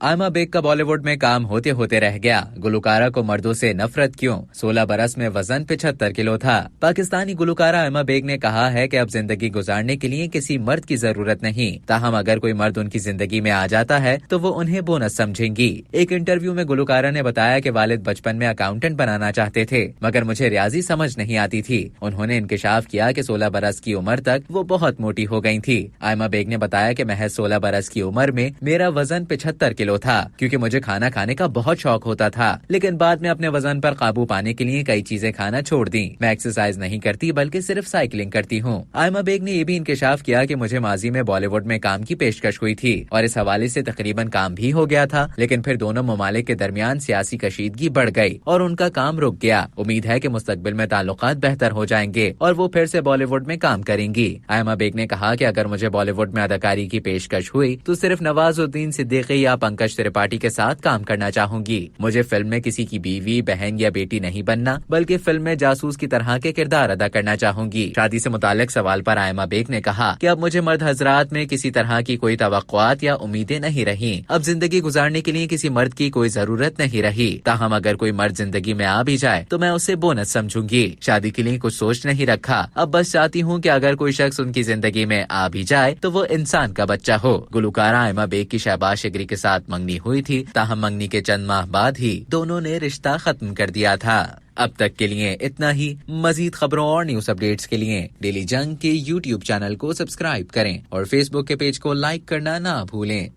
Aima bag का बॉलीवुड में काम होते होते रह गया। गुलकारा को मर्दों से नफरत क्यों? 16 बरस में वजन 75 किलो था। पाकिस्तानी गुलकारा आयमा बेग ने कहा है कि अब जिंदगी गुजारने के लिए किसी मर्द की जरूरत नहीं। ताहम अगर कोई मर्द उनकी जिंदगी में आ जाता है तो वो उन्हें बोनस समझेंगी। एक इंटरव्यू में गुलकारा ने बताया कि वालिद बचपन में अकाउंटेंट बनाना चाहते थे, मगर मुझे रियाजी समझ नहीं आती थी। उन्होंने इंकिशाफ किया कि 16 बरस की उम्र तक वो बहुत मोटी हो गई थी। आयमा बेग ने बताया कि महज 16 बरस की उम्र में मेरा वजन 75 किलो था, क्योंकि मुझे खाना खाने का बहुत शौक होता था। लेकिन बाद में अपने वजन पर काबू पाने के लिए कई चीजें खाना छोड़ दी। मैं एक्सरसाइज नहीं करती बल्कि सिर्फ साइकिलिंग करती हूँ। आयमा बेग ने ये भी इंकिशाफ किया कि मुझे माजी में बॉलीवुड में काम की पेशकश हुई थी और इस हवाले से तकरीबन काम भी हो गया था, लेकिन फिर दोनों ममालिक के दरमियान सियासी कशीदगी बढ़ गई और उनका काम रुक गया। उम्मीद है कि मुस्तकबिल में ताल्लुकात बेहतर हो जाएंगे और वो फिर से बॉलीवुड में काम करेंगी। आयमा बेग ने कहा कि अगर मुझे बॉलीवुड में अदाकारी की पेशकश हुई तो सिर्फ नवाजुद्दीन सिद्दीकी या पंकज त्रिपाठी के साथ काम करना चाहूंगी। मुझे फिल्म में किसी की बीवी, बहन या बेटी नहीं बनना, बल्कि फिल्म में जासूस की तरह के किरदार अदा करना चाहूंगी। शादी से मुतालिक सवाल पर आयमा बेग ने कहा कि अब मुझे मर्द हजरात में किसी तरह की कोई तवक्कुआत या उम्मीदें नहीं रही। अब जिंदगी गुजारने के लिए किसी मर्द की कोई जरूरत नहीं रही। ताहम अगर कोई मर्द जिंदगी में आ भी जाए तो मैं उसे बोनस समझूंगी। शादी के लिए कुछ सोच नहीं रखा। अब बस चाहती हूँ कि अगर कोई शख्स उनकी जिंदगी में आ भी जाए तो वो इंसान का बच्चा हो। गुलकारा आयमा बेग की शहबाज शिगरी के साथ मंगनी हुई थी। ताहम मंगनी के चंद माह बाद ही दोनों ने रिश्ता खत्म कर दिया था। अब तक के लिए इतना ही। मजीद खबरों और न्यूज अपडेट्स के लिए डेली जंग के YouTube चैनल को सब्सक्राइब करें और Facebook के पेज को लाइक करना ना भूलें।